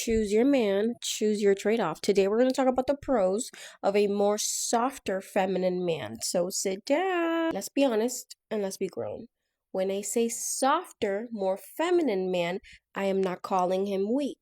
choose your man, choose your trade-off. Today we're going to talk about the pros of a more softer feminine man. So sit down. Let's be honest and let's be grown. When I say softer, more feminine man, I am not calling him weak.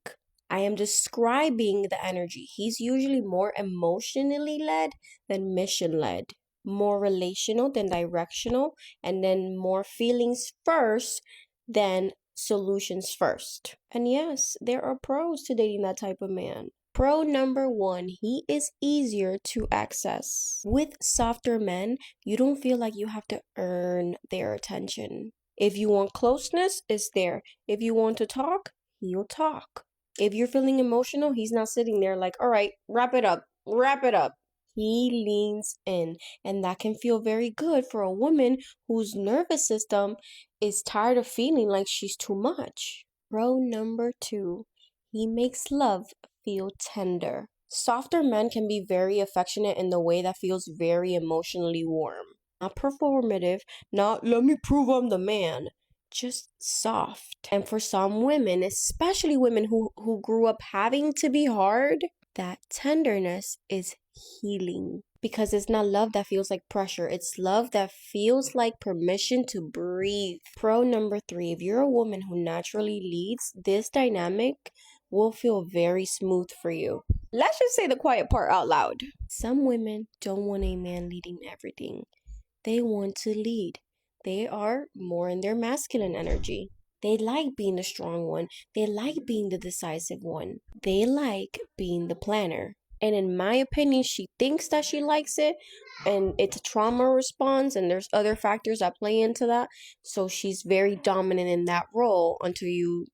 I am describing the energy. He's usually more emotionally led than mission led, more relational than directional, and then more feelings first than solutions first. And yes, there are pros to dating that type of man. Pro number one, he is easier to access. With softer men, you don't feel like you have to earn their attention. If you want closeness, it's there. If you want to talk, he'll talk. If you're feeling emotional, he's not sitting there like, all right, wrap it up, wrap it up. He leans in, and that can feel very good for a woman whose nervous system is tired of feeling like she's too much. Pro number two, he makes love feel tender. Softer men can be very affectionate in the way that feels very emotionally warm. Not performative, not let me prove I'm the man. Just soft. And for some women, especially women who grew up having to be hard, that tenderness is healing. Because it's not love that feels like pressure. It's love that feels like permission to breathe. Pro number three, if you're a woman who naturally leads, this dynamic will feel very smooth for you. Let's just say the quiet part out loud. Some women don't want a man leading everything. They want to lead. They are more in their masculine energy. They like being the strong one. They like being the decisive one. They like being the planner. And in my opinion, she thinks that she likes it, and it's a trauma response, and there's other factors that play into that. So she's very dominant in that role until you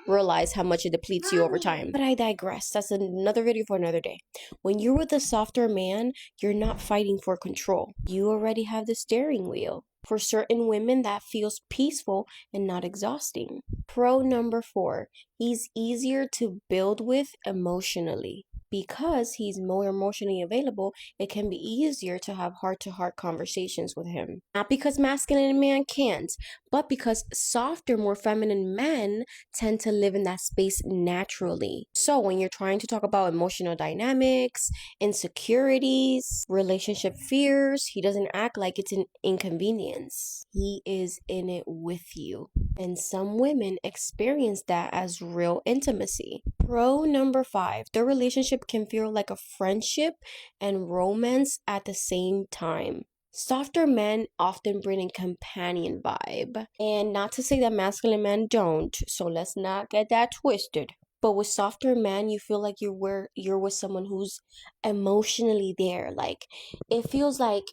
realize how much it depletes you over time. But I digress. That's another video for another day. When you're with a softer man, you're not fighting for control. You already have the steering wheel. For certain women, that feels peaceful and not exhausting. Pro number four, he's easier to build with emotionally. Because he's more emotionally available, it can be easier to have heart-to-heart conversations with him. Not because masculine men can't, but because softer, more feminine men tend to live in that space naturally. So when you're trying to talk about emotional dynamics, insecurities, relationship fears, he doesn't act like it's an inconvenience. He is in it with you. And some women experience that as real intimacy. Pro number five, the relationship can feel like a friendship and romance at the same time. Softer men often bring a companion vibe. And not to say that masculine men don't, so let's not get that twisted. But with softer men, you feel like you're with someone who's emotionally there. Like, it feels like,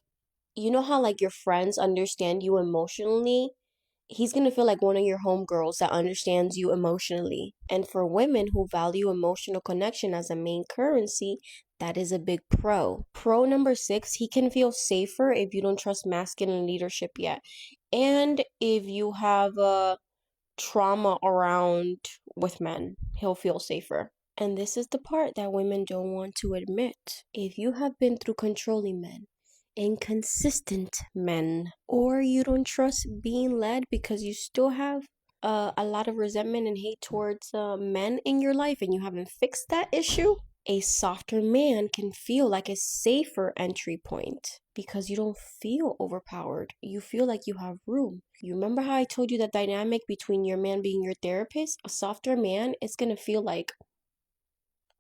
you know how like your friends understand you emotionally? He's going to feel like one of your homegirls that understands you emotionally. And for women who value emotional connection as a main currency, that is a big pro. Pro number six, he can feel safer if you don't trust masculine leadership yet. And if you have a trauma around with men, he'll feel safer. And this is the part that women don't want to admit. If you have been through controlling men, inconsistent men, or you don't trust being led because you still have a lot of resentment and hate towards men in your life and you haven't fixed that issue, a softer man can feel like a safer entry point because you don't feel overpowered. You feel like you have room. You remember how I told you that dynamic between your man being your therapist? A softer man is going to feel like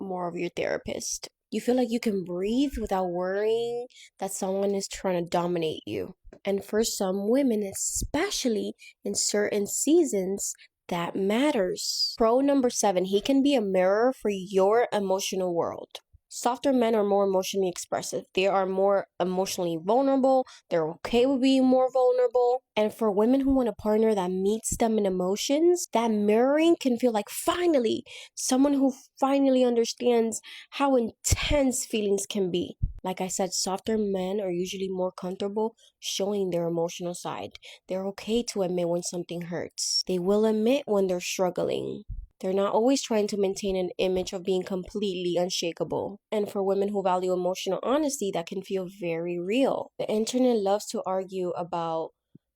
more of your therapist. You feel like you can breathe without worrying that someone is trying to dominate you. And for some women, especially in certain seasons, that matters. Pro number seven, he can be a mirror for your emotional world. Softer men are more emotionally expressive. They are more emotionally vulnerable. They're okay with being more vulnerable. And for women who want a partner that meets them in emotions, that mirroring can feel like finally, someone who finally understands how intense feelings can be. Like I said, softer men are usually more comfortable showing their emotional side. They're okay to admit when something hurts. They will admit when they're struggling. They're not always trying to maintain an image of being completely unshakable. And for women who value emotional honesty, that can feel very real. The internet loves to argue about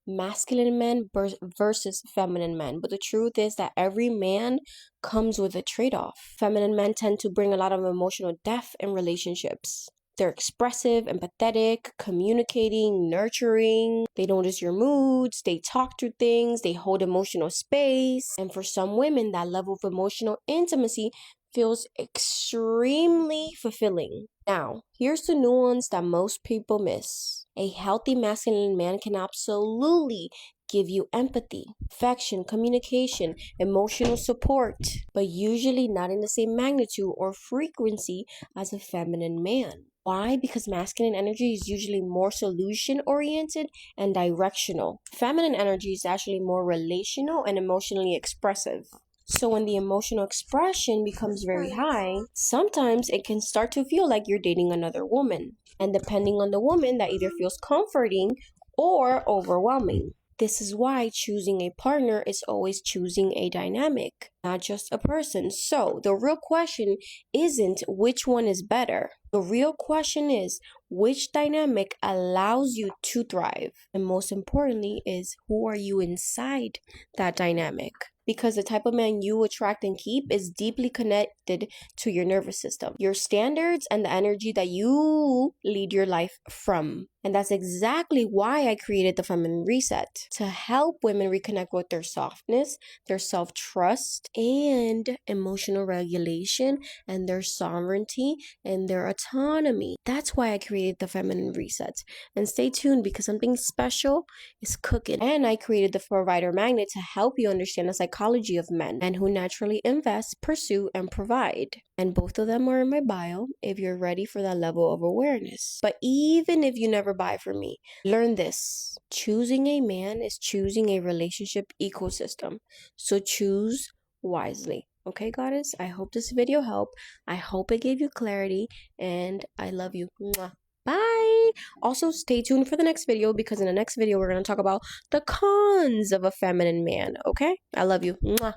masculine men versus feminine men. But the truth is that every man comes with a trade-off. Feminine men tend to bring a lot of emotional depth in relationships. They're expressive, empathetic, communicating, nurturing. They notice your moods. They talk through things. They hold emotional space. And for some women, that level of emotional intimacy feels extremely fulfilling. Now, here's the nuance that most people miss. A healthy masculine man can absolutely give you empathy, affection, communication, emotional support, but usually not in the same magnitude or frequency as a feminine man. Why? Because masculine energy is usually more solution oriented and directional. Feminine energy is actually more relational and emotionally expressive. So when the emotional expression becomes very high, sometimes it can start to feel like you're dating another woman. And depending on the woman, that either feels comforting or overwhelming. This is why choosing a partner is always choosing a dynamic, not just a person. So the real question isn't which one is better. The real question is which dynamic allows you to thrive. And most importantly is who are you inside that dynamic? Because the type of man you attract and keep is deeply connected to your nervous system, your standards, and the energy that you lead your life from. And that's exactly why I created the Feminine Reset, to help women reconnect with their softness, their self-trust, and emotional regulation, and their sovereignty, and their autonomy. That's why I created the Feminine Reset. And stay tuned because something special is cooking. And I created the Provider Magnet to help you understand the psychology of men and who naturally invest, pursue, and provide. And both of them are in my bio if you're ready for that level of awareness. But even if you never buy from me, learn this. Choosing a man is choosing a relationship ecosystem. So choose wisely. Okay, goddess? I hope this video helped. I hope it gave you clarity, and I love you. Mwah. Bye. Also, stay tuned for the next video because in the next video, we're going to talk about the cons of a feminine man. Okay? I love you. Mwah.